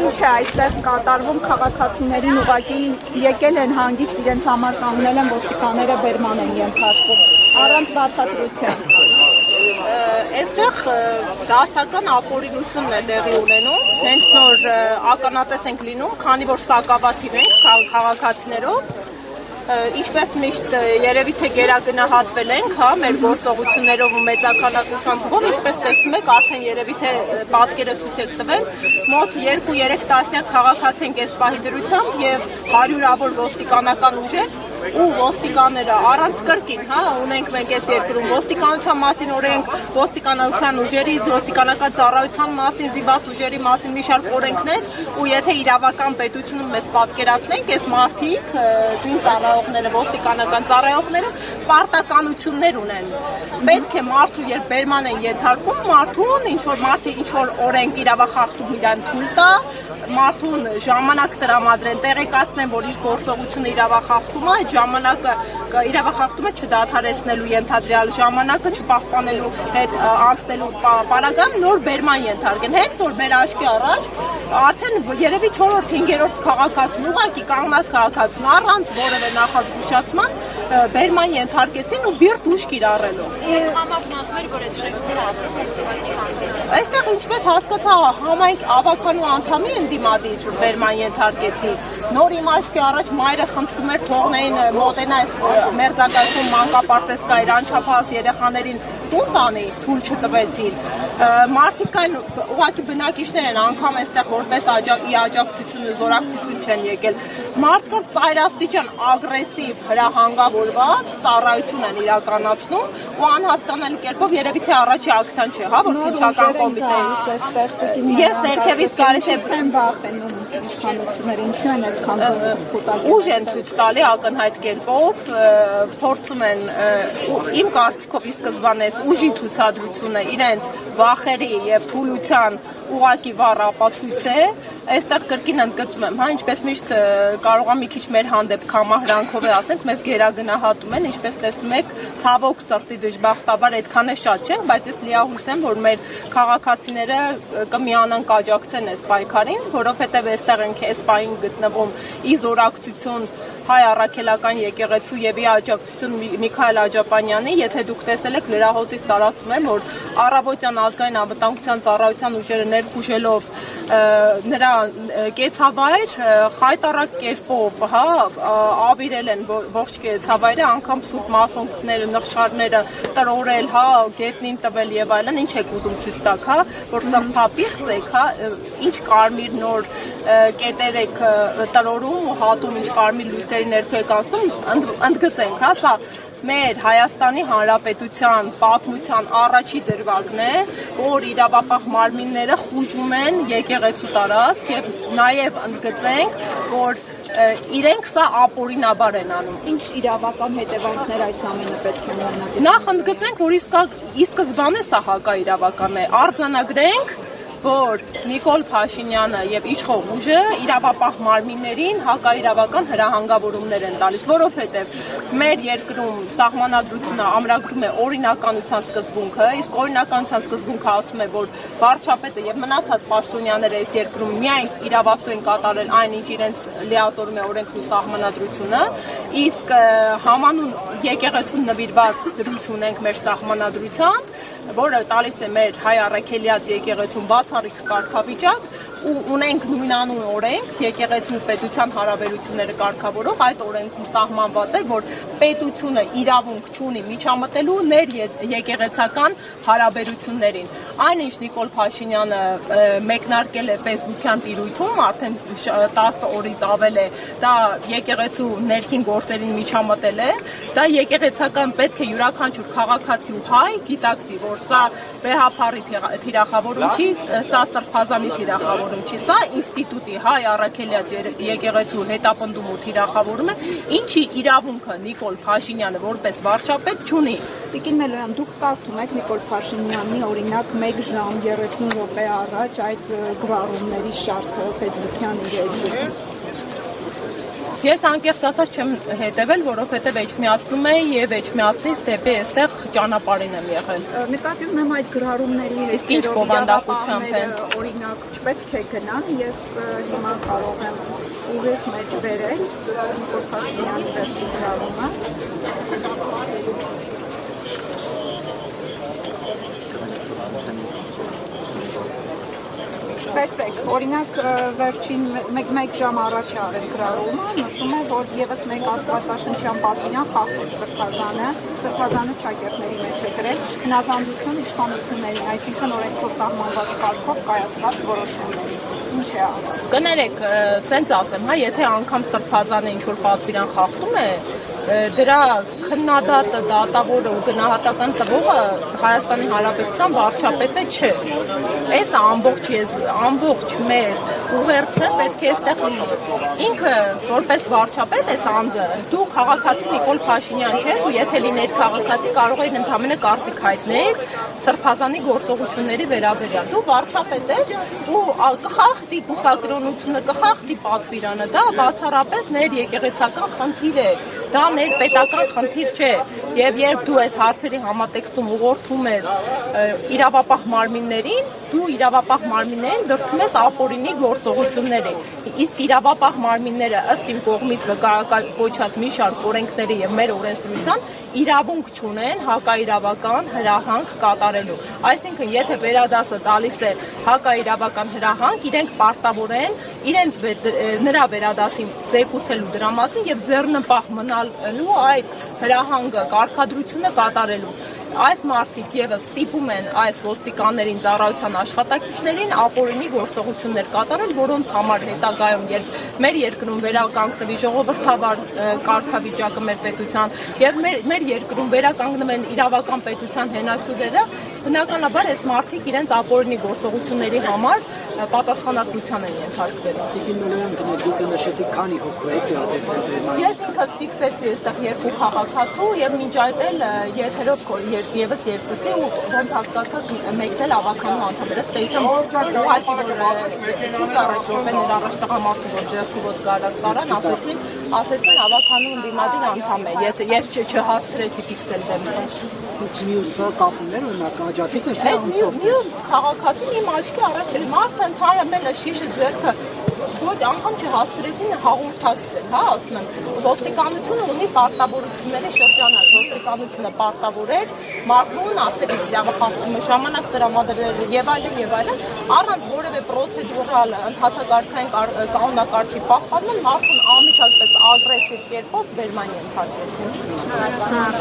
Ինչ է այստեղ կատարվում քաղաքացիներին ուղղակի եկել են հանգիստ իրենց համար կանգնել են ոստիկանները բերման են ենթարկվում առանց բացատրության։ Այստեղ դասական ապօրինությունն է տեղի ունենում, հենց նոր ականատես ենք լինում, քանի որ սակավաթիվ ենք քաղաքացիներով, ինչպես միշտ երևի թե գերագնահատվել ենք, հա, մեր գործողություններով ու մեծաքանակության թվով, ինչպես տեսնում եք, արդեն երևի թե պատկերը ցույց եք տվել, մոտ 2-3 տասնյակ քաղաքացի ենք այս պահի դրությամբ եւ հարյուրավոր ոստիկանական ուժեր ու ոստիկանները առանց կրկին, հա, ունենք մենք այս երկրում ոստիկանության մասին օրենք, ոստիկանության ուժերից, ոստիկանական ծառայության մասին, զինված ուժերի մասին մի շարք օրենքներ, ու եթե իրավական պետությունում մեզ պատկերացնենք, այս մարդիկ, զինված ծառայողները, ոստիկանական ծառայողները պարտականություններ ունեն։ Պետք է մարդու երբ բերման են ենթարկում, մարդուն ինչ որ օրենք իրավախախտում իրան թույլ տա, մարդուն ժամանակ տրամադրեն, տեղեկացնեն, որ իր գործողությունը իրավախախտում է, ժամանակը իրավախախտումը չդադարեցնելու ենթադրյալ ժամանակը չպահպանելու հետ անցնելու պարագայում նոր բերման ենթարկեն։ Հենց որ մեր աչքի առաջ արդեն երևի 4-5-րդ քաղաքացին, ուղղակի կանգնած քաղաքացին առանց որևէ նախազգուշացման բերման ենթարկեցին ու բիրտ ուժ կիրառելով։ Համարն ասում էր, որ այս շենքում ապրում է այստեղ ինչպես հասկացա, համայնք ավականու անդամի ընդդիմադիր բերման ենթարկեցի։ Նոր իմ աչքի առաջ մայրը խնդրում էր թողնեին մոտենա մերձակայքում մանկապարտեզ կայր անչափահաս երեխաներին տուն տանի, թույլ չտվեցին։ Մարդիկ կային ուղղակի բնակիչներ են անգամ այստեղ որպես աջակցություն զորակցություն չեն եկել։ Մարդկանց ծայրաստիճան ագրեսիվ հրահանգավորված ծառայություն են իրականացնում ու անհասկանալի կերպով երևի թե առաջի ակցիան չէ, հա, որ քննչական կոմիտեի։ Ես ներքևից գալիս եմ վախենում իշխանությունները, ինչու են այսքան կուտակել։ Ուժ են ցույց տալի ակնհայտ կերպով, փորձում են իմ կարծիքով ի սկզբանե ուժի ցուցադրությունը իրենց վախերի եւ թուլության ուղղակի վառ ապացույց է։ Այստեղ կրկին ընդգծում եմ, հա, ինչպես միշտ կարող եմ մի քիչ մեր հանդեպ կամահրանքով է ասենք, մեզ գերագնահատում են, ինչպես տեսնում եք, ցավոք սրտի դժբախտաբար այդքան է շատ չենք, բայց ես լիահույս եմ, որ մեր քաղաքացիները կմիանան կաջակցեն այս պայքարին, որովհետեւ այստեղ ենք այս պահին գտնվում ի զորակցություն հայ առաքելական եկեղեցու եւ ի աջակցություն Միքայել Աջապանյանի, եթե դուք տեսել եք լրահոսից տարածում եմ, որ առավոտյան ազգային անվտանգության ծառայության ուժերը ներխուժելով նրա կեցավայր խայտարակ կերպով, հա, ավիրել են ողջ կեցավայրը, անգամ սուրբ մասոնքները, նղշարները տրորել, հա, գետնին տվել եւ այլն, ինչ եք ուզում ցույց տաք, հա, որ սրբապիղծ եք, հա, ինչ կարմիր նոր կետեր եք տրորում ու հատում, ինչ կարմիր լույսերի ներքո եք անցնում, ընդգծենք, հա, սա մեր Հայաստանի Հանրապետության պատմության առաջի դրվագն է, որ իրավապահ մարմինները խուժում են եկեղեցու տարածք եւ նաեւ ընդգծենք, որ իրենք սա ապօրինաբար են անում։ Ինչ իրավական հետևանքներ այս ամենը պետք է ունենա։ Նախ ընդգծենք, որ ի սկզբանե սա հակաիրավական է, արձանագրենք, որ Նիկոլ Փաշինյանը եւ իշխող ուժը իրավապահ մարմիններին հակաիրավական հրահանգավորումներ են տալիս, որովհետեւ մեր երկրում սահմանադրությունը ամրագրում է օրինականության սկզբունքը, իսկ օրինականության սկզբունքը ասում է, որ վարչապետը եւ մնացած պաշտոնյաները այս երկրում միայն իրավասու են կատարել այն, ինչ իրենց լիազորում է օրենքն ու սահմանադրությունը, իսկ համանուն եկեղեցուն նվիրված դրույթ ունենք մեր սահմանադրությամբ, որը տալիս է մեր հայ առաքելյաց եկեղեցուն բացառիկ կարգավիճակ ու ունենք նույնանուն օրենք եկեղեցու պետության հարաբերությունները կարգավորող, այդ օրենքում սահմանված է, որ պետությունը իրավունք չունի միջամտելու ներ եկեղեցական հարաբերություններին։ Այնինչ Նիկոլ Փաշինյանը մեկնարկել է Facebook-յան տիրույթում, արդեն 10 օրից ավել է, դա եկեղեցու ներքին գործերին միջամտել է, դա եկեղեցական պետք է յուրաքանչյուր քաղաքացի ու հայ գիտակցի, որ սա վեհափառի թիրախավորում չի, սա սրբազանի թիրախավորում չի, սա ինստիտուտի հայ առաքելյաց եկեղեցու հետապնդում ու թիրախավորում է, ինչի իրավունքը Նիկոլ Փաշինյանը որպես վարչապետ չունի։ Տիկին Մելոյան, դուք կարդում եք Նիկոլ Փաշինյանի օրինակ 1 ժամ 30 րոպե առաջ այդ գրառումների շարքը Facebook-յան իր էջում։ Ես անկեղծ ասած չեմ հետևել, որովհետև էջմիածնում էի եւ էջմիածնից դեպի այստեղ ճանապարհին եմ եղել։ Նկատի ունեմ այդ գրառումների Իսկ ինչ բովանդակությամբ են։ Օրինակ, չպետք է գնան, ես հիմա կարող եմ ուղիղ մեջ վերել Նիկոլ Փաշինյանի վերջին գրառումը։ Տեսեք, օրինակ վերջին մեկ ժամ առաջ արել գրառումը, նշում է, որ եւս մեկ աստվածաշնչյան պատվիրան խախտել Սրբազանը ճակերտների մեջ է գրել հնազանդություն իշխանություններին, այսինքն օրենքով սահմանված կարգով կայացված որոշումների։ Ինչ է անում։ Կներեք, սենց ասեմ, հա, եթե անգամ Սրբազանը ինչ-որ պատվիրան խախտում է, դրա քննադատը, դատավորը ու գնահատական տվողը Հայաստանի Հանրապետության վարչապետը չէ։ Այս ամբողջ մեր ուղերձը պետք է այստեղ լինի։ Ինքը որպես վարչապետ այս անձը, դու քաղաքացի Նիկոլ Փաշինյան չես ու եթե լիներ քաղաքացի կարող էր ընդհանրապես կարծիք հայտնել Սրբազանի գործողությունների վերաբերյալ։ Դու վարչապետ ես ու կխախտի կուսակրոնությունը, կխախտի պատվիրանը, դա բացառապես ներեկեղեցական խնդիր է, դա ներպետական խնդիր չէ։ Եվ երբ դու այս հարցերի համատեքստում ուղղորդում ես իրավապահ մարմիններին, դու իրավապահ մարմիններին դրդում ես ապօրինի գործողությունների։ Իսկ իրավապահ մարմինները ըստ իմ կողմից կոչած մի շարք օրենքների եւ մեր օրենսդրության իրավունք չունեն հակաիրավական հրահանգ կատարելու։ Այսինքն, եթե վերադասը տալիս է հակաիրավական հրահանգ, իրենք պարտավոր են իրենց նրա վերադասին զեկուցելու դրա մասին եւ ձեռնպահ մնալու այդ հրահանգը կարգադրությունը կատարելու։ Այս մարդիկ եւս ստիպում են այս ոստիկաններին ծառայության աշխատակիցներին ապօրինի գործողություններ կատարել, որոնց համար հետագայում երբ մեր երկրում վերականգնվի ժողովրդավար կարգավիճակը մեր պետության եւ մեր երկրում վերականգնվեն իրավական պետության հենասյուները, բնականաբար այս մարդիկ իրենց ապօրինի գործողությունների համար պատասխանատվության են ենթարկվելու։ Դուք նշեցիք քանի հոգու եք տեսել։ Ես ինքս ֆիքսեցի այստեղ երկու քաղաքացու եւ մինչ այդ էլ եթերով եւս երկուսի ու ոնց հասկացած մեկն էլ ավականու անդամ էր, ստեյցում ուղղակի որ առաջ որբեներ առաջ տղամարդու որ ձեռքով ոտ գարած տարան, ասեցին ավականու ընդդիմադիր անդամ է, ես չհասցրեցի ֆիքսել դեմքը։ Իսկ մյուսը կապումներ օրինակ աջակից էր թե անցով։ Մյուս քաղաքացին իմ աչքի առաջ էր, մարդը ընդհանրապես շիշը ձեռքը ոչ անգամ չհասցրեցին հաղորդակցել, հա, ասում եմ, ոստիկանությունը ունի պարտավորությունների շրջանակ, ոստիկանությունը պարտավոր է մարդուն ասել իրավախախտումը ժամանակ տրամադրել եւ այլն, առանց որևէ պրոցեդուրալ ընդհանրակարգային կանոնակարգի պահպանման մարդուն անմիջապես ագրեսիվ կերպով վերման ենթարկեցին։